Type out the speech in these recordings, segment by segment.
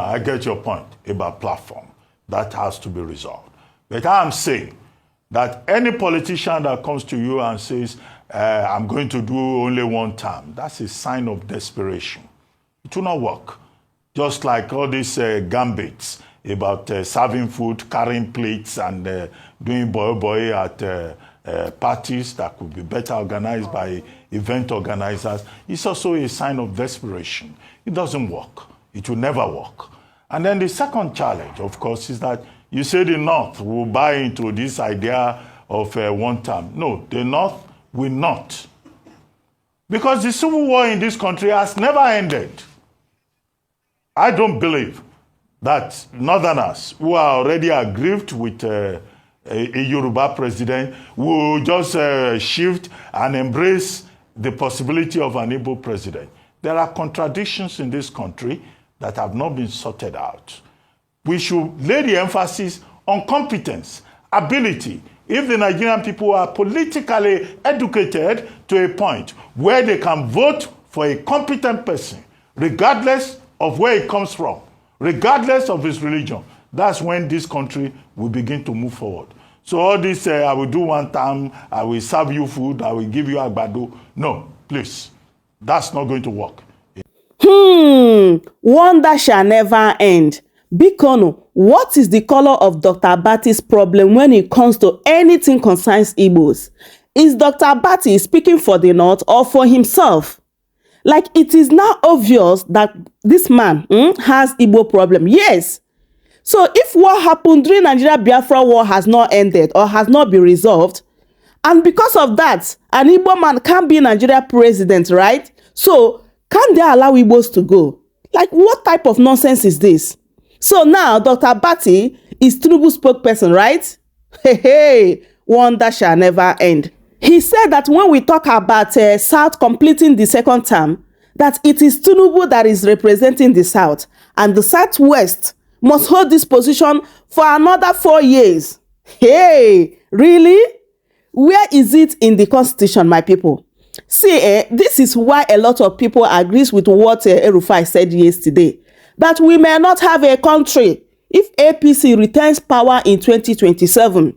I get your point about platform. That has to be resolved. But I'm saying that any politician that comes to you and says, I'm going to do only one term, that's a sign of desperation. It will not work. Just like all these gambits about serving food, carrying plates, and doing boy at parties that could be better organized by event organizers. It's also a sign of desperation. It doesn't work. It will never work. And then the second challenge, of course, is that you say the North will buy into this idea of one term. No, the North will not. Because the civil war in this country has never ended. I don't believe that Northerners who are already aggrieved with a Yoruba president will just shift and embrace the possibility of an Igbo president. There are contradictions in this country that have not been sorted out. We should lay the emphasis on competence, ability. If the Nigerian people are politically educated to a point where they can vote for a competent person, regardless of where it comes from, regardless of his religion, that's when this country will begin to move forward. So all this, I will do one time, I will serve you food, I will give you agbado. No, please, that's not going to work. Wonder shall never end. Bikono, what is the color of Dr. Abati's problem when it comes to anything concerns Igbos? Is Dr. Abati speaking for the North or for himself? Like, it is now obvious that this man has Igbo problem. Yes. So if what happened during Nigeria Biafra war has not ended or has not been resolved, and because of that, an Igbo man can't be Nigeria president, right? So can they allow Igbos to go? Like, what type of nonsense is this? So now Dr. Abati is Tinubu's spokesperson, right? Hey, wonder shall never end. He said that when we talk about South completing the second term, that it is Tinubu that is representing the South, and the Southwest must hold this position for another 4 years. Hey, really? Where is it in the Constitution, my people? See, this is why a lot of people agrees with what El-Rufai said yesterday, that we may not have a country if APC retains power in 2027.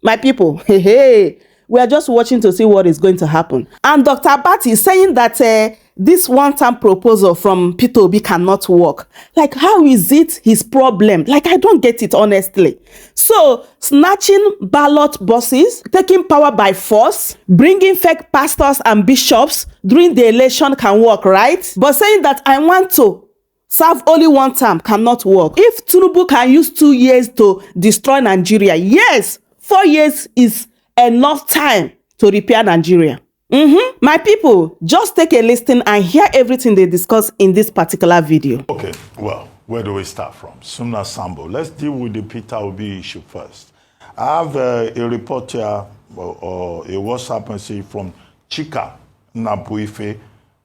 My people, hey, we are just watching to see what is going to happen. And Dr. Abati is saying that this one-time proposal from Peter Obi cannot work. Like, how is it his problem? Like, I don't get it, honestly. So, snatching ballot boxes, taking power by force, bringing fake pastors and bishops during the election can work, right? But saying that I want to serve only one term cannot work. If Tinubu can use 2 years to destroy Nigeria, yes, 4 years is enough time to repair Nigeria. My people, just take a listen and hear everything they discuss in this particular video. Okay, well, where do we start from? Sumna Sambo. Let's deal with the Peter Obi issue first. I have a report here, or a WhatsApp message from Chika Nabuife,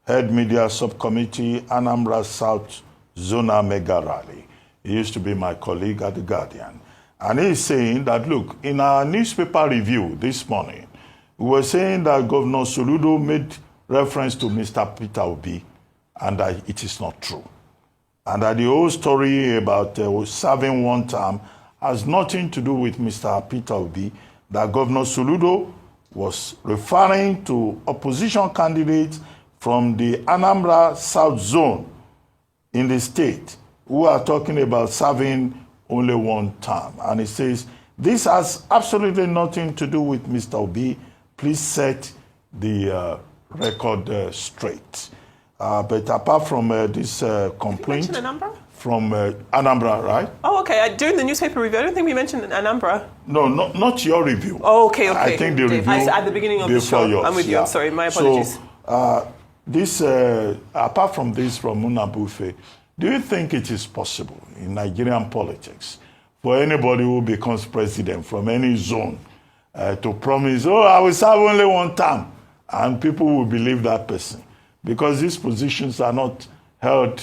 Head Media Subcommittee, Anambra South Zona Mega Rally. He used to be my colleague at The Guardian. And he's saying that, look, in our newspaper review this morning, we were saying that Governor Soludo made reference to Mr. Peter Obi, and that it is not true. And that the whole story about serving one term has nothing to do with Mr. Peter Obi, that Governor Soludo was referring to opposition candidates from the Anambra South Zone in the state who are talking about serving only one term. And it says, this has absolutely nothing to do with Mr. Obi. Please set the record straight. But apart from this complaint from Anambra, right? Oh, okay. During the newspaper review, I don't think we mentioned Anambra. No, not your review. Oh, okay. I think the review at the beginning of the show. Yours. I'm with you. I'm sorry. My apologies. So, this, apart from this from Munabufe, do you think it is possible in Nigerian politics for anybody who becomes president from any zone to promise, oh, I will serve only one term, and people will believe that person? Because these positions are not held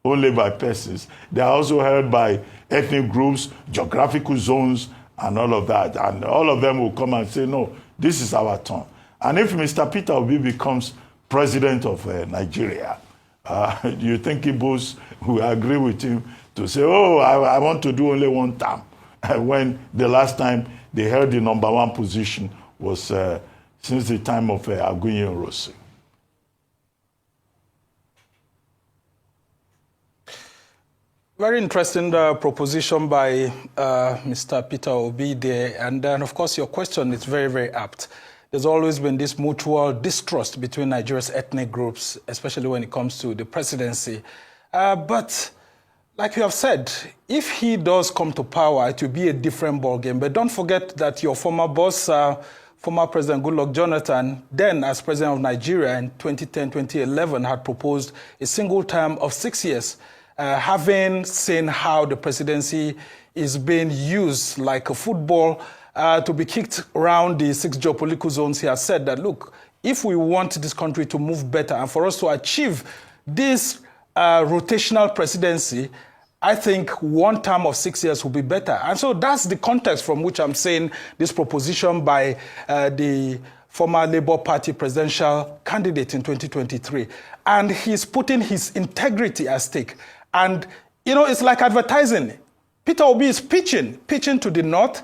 only by persons. They are also held by ethnic groups, geographical zones, and all of that. And all of them will come and say, no, this is our turn. And if Mr. Peter Obi becomes president of Nigeria, you think Igbos will agree with him to say, oh, I want to do only one term, when the last time they held the #1 position was since the time of Aguiyi Rossi. Very interesting proposition by Mr. Peter Obi there. And then, of course, your question is very, very apt. There's always been this mutual distrust between Nigeria's ethnic groups, especially when it comes to the presidency. But like you have said, if he does come to power, it will be a different ballgame. But don't forget that your former boss, former President Goodluck Jonathan, then as president of Nigeria in 2010-2011, had proposed a single term of 6 years. Having seen how the presidency is being used like a football to be kicked around the 6 geopolitical zones, he has said that, look, if we want this country to move better and for us to achieve this rotational presidency, I think one term of 6 years will be better. And so that's the context from which I'm saying this proposition by the former Labour Party presidential candidate in 2023. And he's putting his integrity at stake. And, you know, it's like advertising. Peter Obi is pitching to the north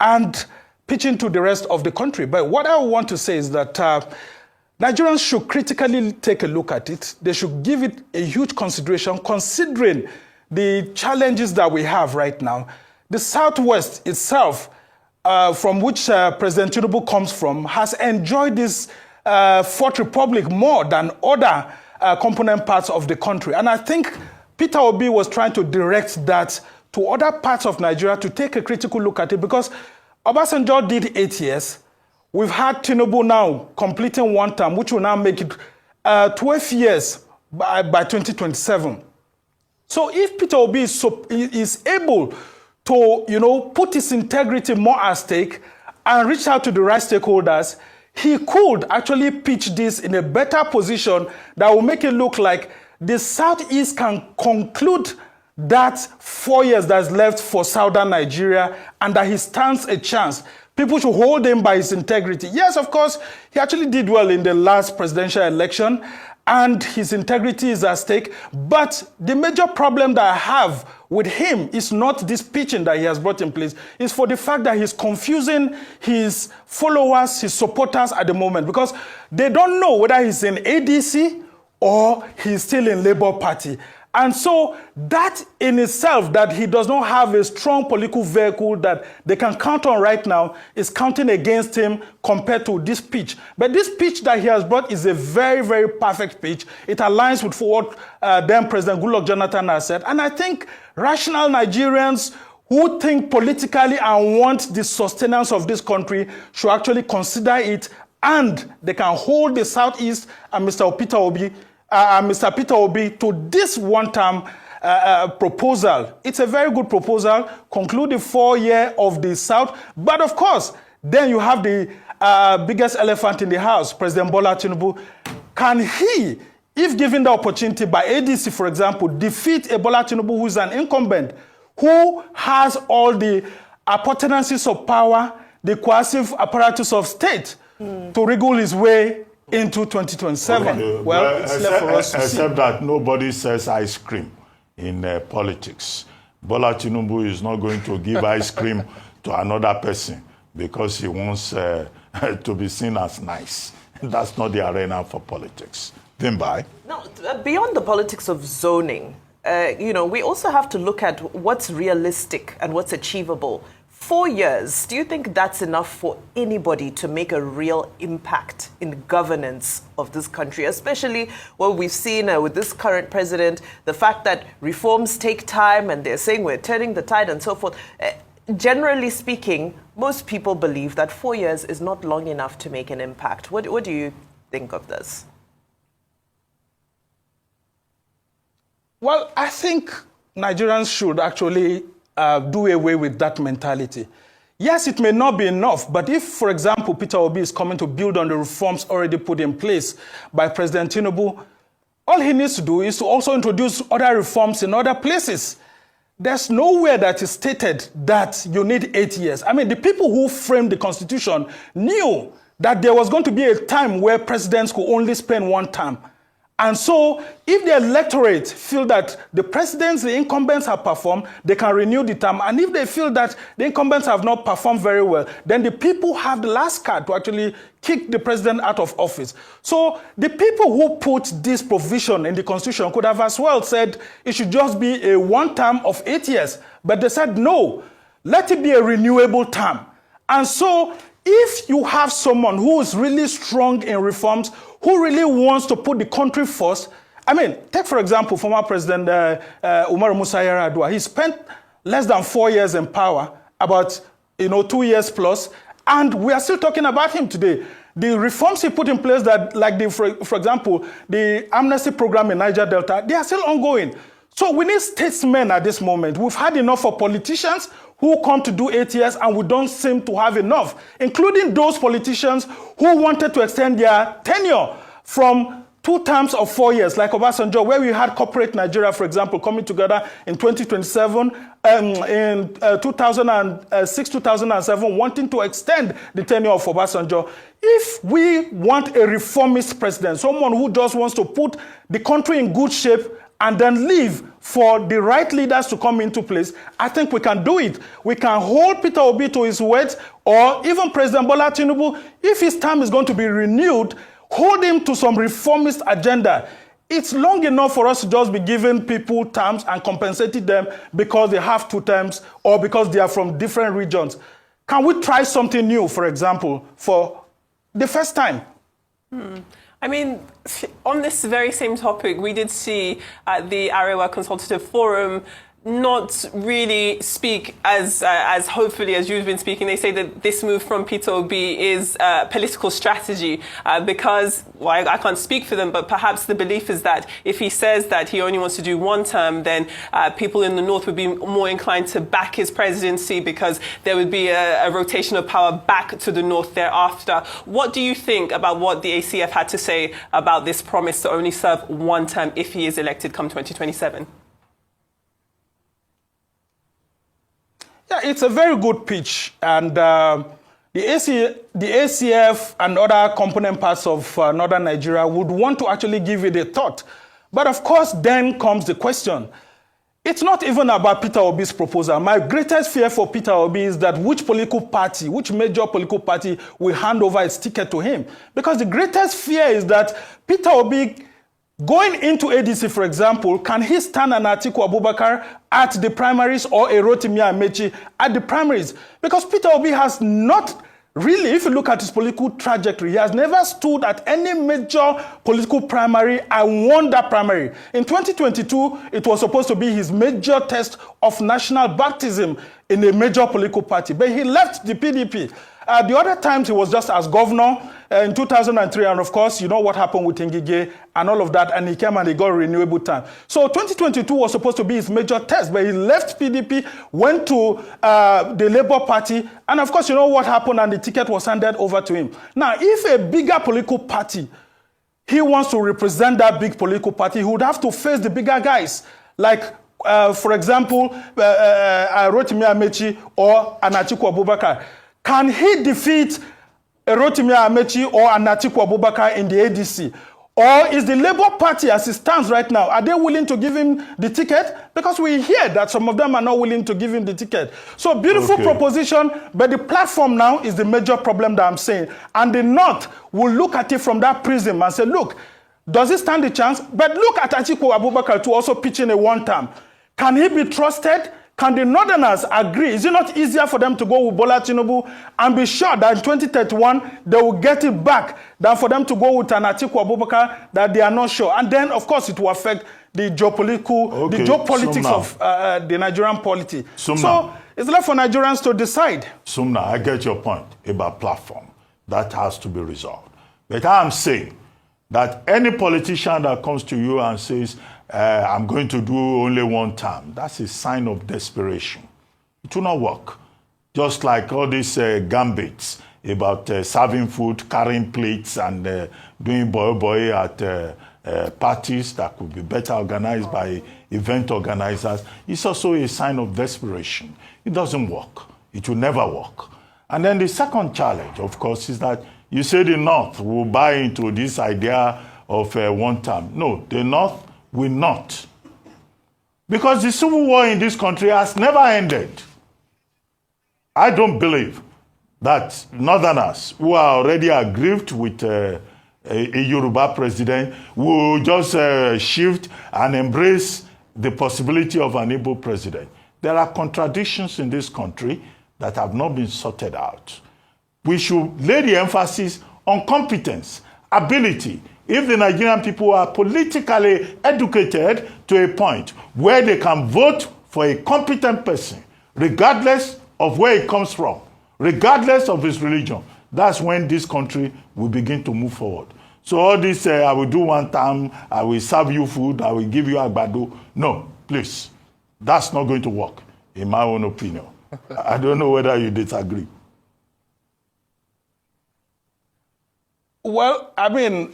and pitching to the rest of the country. But what I want to say is that Nigerians should critically take a look at it. They should give it a huge consideration, considering the challenges that we have right now. The Southwest itself, from which President Tinubu comes from, has enjoyed this Fourth Republic more than other component parts of the country. And I think Peter Obi was trying to direct that to other parts of Nigeria to take a critical look at it, because Obasanjo did 8 years. We've had Tinubu now completing one term, which will now make it 12 years by 2027. So if Peter Obi is able to, you know, put his integrity more at stake and reach out to the right stakeholders, he could actually pitch this in a better position that will make it look like the Southeast can conclude that 4 years that's left for Southern Nigeria and that he stands a chance. People should hold him by his integrity. Yes, of course, he actually did well in the last presidential election and his integrity is at stake. But the major problem that I have with him is not this pitching that he has brought in place. It's for the fact that he's confusing his followers, his supporters at the moment, because they don't know whether he's in ADC or he's still in Labour Party. And so that in itself, that he does not have a strong political vehicle that they can count on right now, is counting against him compared to this pitch. But this pitch that he has brought is a very, very perfect pitch. It aligns with what then President Goodluck Jonathan has said. And I think rational Nigerians who think politically and want the sustenance of this country should actually consider it, and they can hold the Southeast and Mr. Peter Obi to this one-term proposal. It's a very good proposal, conclude the 4 year of the South. But of course, then you have the biggest elephant in the house, President Bola Tinubu. Can he, if given the opportunity by ADC, for example, defeat a Bola Tinubu who is an incumbent, who has all the appurtenances of power, the coercive apparatus of state to wriggle his way into 2027. Okay. Well, it's left for us to see. Except that nobody says ice cream in politics. Bola Tinubu is not going to give ice cream to another person because he wants to be seen as nice. That's not the arena for politics. Dimbai. Now, beyond the politics of zoning, you know, we also have to look at what's realistic and what's achievable. 4 years, do you think that's enough for anybody to make a real impact in governance of this country? Especially what we've seen with this current president, the fact that reforms take time and they're saying we're turning the tide and so forth. Generally speaking, most people believe that 4 years is not long enough to make an impact. What do you think of this? Well, I think Nigerians should actually do away with that mentality. Yes, it may not be enough, but if, for example, Peter Obi is coming to build on the reforms already put in place by President Tinubu, all he needs to do is to also introduce other reforms in other places. There's nowhere that is stated that you need 8 years. I mean, the people who framed the Constitution knew that there was going to be a time where presidents could only spend one term. And so if the electorate feel that the presidents, the incumbents have performed, they can renew the term. And if they feel that the incumbents have not performed very well, then the people have the last card to actually kick the president out of office. So the people who put this provision in the constitution could have as well said it should just be a one term of 8 years. But they said, no, let it be a renewable term. And so if you have someone who is really strong in reforms, who really wants to put the country first, I mean, take for example, former President Umar Musa Yar'Adua. He spent less than 4 years in power, about 2 years plus, and we are still talking about him today. The reforms he put in place, that, like for example, the amnesty program in Niger Delta, they are still ongoing. So we need statesmen at this moment. We've had enough of politicians who come to do 8 years, and we don't seem to have enough, including those politicians who wanted to extend their tenure from 2 terms of 4 years, like Obasanjo, where we had corporate Nigeria, for example, coming together in 2027, in 2006, 2007, wanting to extend the tenure of Obasanjo. If we want a reformist president, someone who just wants to put the country in good shape and then leave for the right leaders to come into place, I think we can do it. We can hold Peter Obi to his words, or even President Bola Tinubu, if his term is going to be renewed, hold him to some reformist agenda. It's long enough for us to just be giving people terms and compensating them because they have 2 terms or because they are from different regions. Can we try something new, for example, for the first time? I mean, on this very same topic, we did see at the Arewa Consultative Forum not really speak as hopefully as you've been speaking. They say that this move from Peter Obi is political strategy because, well, I can't speak for them, but perhaps the belief is that if he says that he only wants to do 1 term, then people in the north would be more inclined to back his presidency because there would be a rotation of power back to the north thereafter. What do you think about what the ACF had to say about this promise to only serve 1 term if he is elected come 2027? Yeah, it's a very good pitch, and the ACF and other component parts of northern Nigeria would want to actually give it a thought. But of course, then comes the question. It's not even about Peter Obi's proposal. My greatest fear for Peter Obi is that which major political party will hand over its ticket to him. Because the greatest fear is that Peter Obi, going into ADC, for example, can he stand an Atiku Abubakar at the primaries or a Rotimi Amechi at the primaries? Because Peter Obi has not really, if you look at his political trajectory, he has never stood at any major political primary and won that primary. In 2022, it was supposed to be his major test of national baptism in a major political party, but he left the PDP. The other times he was just as governor in 2003, and of course, you know what happened with Ngige and all of that, and he came and he got a renewable time. So 2022 was supposed to be his major test, but he left PDP, went to the Labour Party, and of course, you know what happened, and the ticket was handed over to him. Now, if a bigger political party, he wants to represent that big political party, he would have to face the bigger guys, like for example, Rotimi Amechi or Atiku Abubakar. Can he defeat Rotimi Amechi or Atiku Abubakar in the ADC? Or is the Labour Party, as it stands right now, are they willing to give him the ticket? Because we hear that some of them are not willing to give him the ticket. So beautiful proposition, but the platform now is the major problem that I'm saying. And the North will look at it from that prism and say, look, does he stand the chance? But look at Atiku Abubakar to also pitch in a 1 term. Can he be trusted? Can the Northerners agree? Is it not easier for them to go with Bola Tinubu and be sure that in 2031 they will get it back than for them to go with an Atiku Abubakar that they are not sure? And then, of course, it will affect the geopolitics of the Nigerian polity. So it's left for Nigerians to decide. Sumna, I get your point about platform. That has to be resolved. But I'm saying that any politician that comes to you and says, I'm going to do only 1 term, that's a sign of desperation. It will not work. Just like all these gambits about serving food, carrying plates, and doing boy at parties that could be better organized by event organizers. It's also a sign of desperation. It doesn't work. It will never work. And then the second challenge, of course, is that you say the North will buy into this idea of one term. No, the North will not. Because the civil war in this country has never ended. I don't believe that Northerners who are already aggrieved with a Yoruba president will just shift and embrace the possibility of an Igbo president. There are contradictions in this country that have not been sorted out. We should lay the emphasis on competence, ability. If the Nigerian people are politically educated to a point where they can vote for a competent person, regardless of where he comes from, regardless of his religion, that's when this country will begin to move forward. So all this, I will do one time, I will serve you food, I will give you agbado. No, please. That's not going to work, in my own opinion. I don't know whether you disagree. Well, I mean,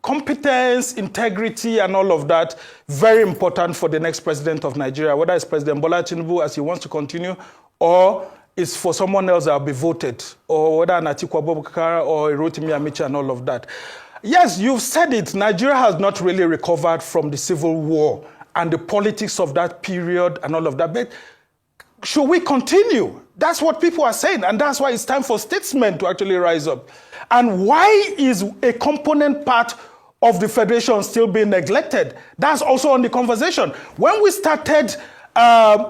competence, integrity, and all of that, very important for the next president of Nigeria, whether it's President Bola Tinubu as he wants to continue, or it's for someone else that will be voted, or whether an Atiku Abubakar or Rotimi Amici and all of that. Yes, you've said it. Nigeria has not really recovered from the civil war and the politics of that period and all of that. But should we continue? That's what people are saying, and that's why it's time for statesmen to actually rise up. And why is a component part of the federation still being neglected? That's also on the conversation. When we started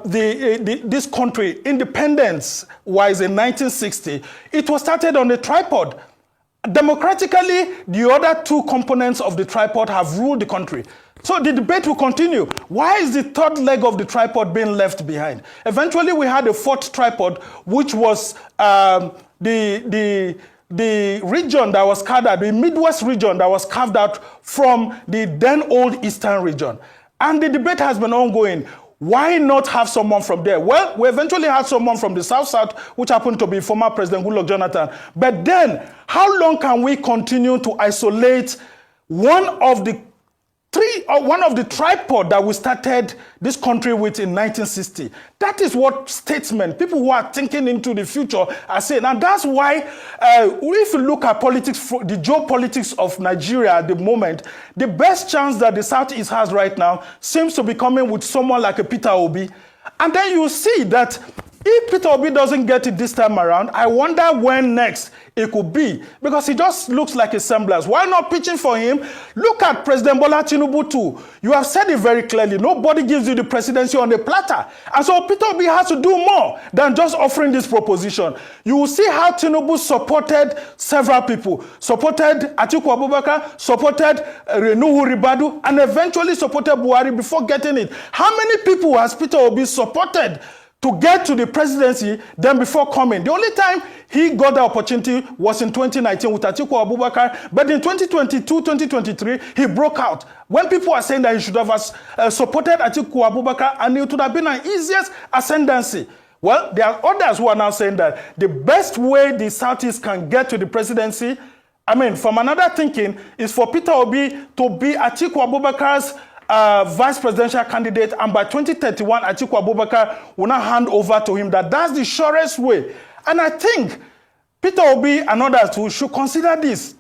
this country, independence-wise in 1960, it was started on a tripod. Democratically, the other two components of the tripod have ruled the country. So the debate will continue. Why is the third leg of the tripod being left behind? Eventually, we had a fourth tripod, which was the region that was carved out, the Midwest region that was carved out from the then old Eastern region. And the debate has been ongoing. Why not have someone from there? Well, we eventually had someone from the South-South, which happened to be former President Goodluck Jonathan. But then, how long can we continue to isolate one of the tripod that we started this country with in 1960? That is what statesmen, people who are thinking into the future, are saying. And that's why, if you look at politics, the geopolitics of Nigeria at the moment, the best chance that the Southeast has right now seems to be coming with someone like a Peter Obi. And then you see that if Peter Obi doesn't get it this time around, I wonder when next it could be, because he just looks like a semblance. Why not pitching for him? Look at President Bola Tinubu too. You have said it very clearly. Nobody gives you the presidency on a platter. And so Peter Obi has to do more than just offering this proposition. You will see how Tinubu supported several people. Supported Atiku Abubakar, supported Nuhu Ribadu, and eventually supported Buhari before getting it. How many people has Peter Obi supported to get to the presidency than before coming? The only time he got the opportunity was in 2019 with Atiku Abubakar, but in 2022, 2023, he broke out. When people are saying that he should have supported Atiku Abubakar and it would have been an easiest ascendancy. Well, there are others who are now saying that the best way the Southeast can get to the presidency, I mean, from another thinking, is for Peter Obi to be Atiku Abubakar's vice presidential candidate, and by 2031, Atiku Abubakar will now hand over to him. That's the surest way. And I think Peter Obi and others too should consider this.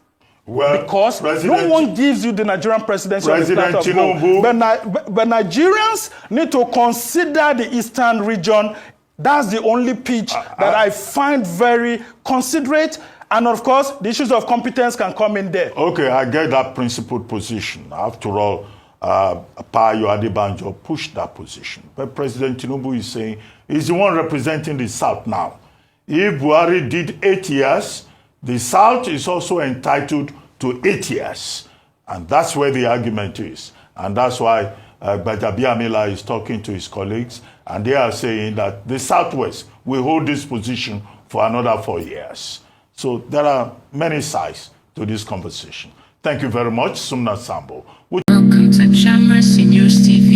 Well, because no one gives you the Nigerian presidency on the platter of gold. But Nigerians need to consider the Eastern region. That's the only pitch that I find very considerate. And of course, the issues of competence can come in there. Okay, I get that principled position. After all, Payo Adebanjo pushed that position. But President Tinubu is saying he's the one representing the South now. If Buhari did 8 years, the South is also entitled to 8 years. And that's where the argument is. And that's why Gbajabiamila is talking to his colleagues, and they are saying that the Southwest will hold this position for another 4 years. So there are many sides to this conversation. Thank you very much, Sumna Sambo. Welcome to Shamra News TV.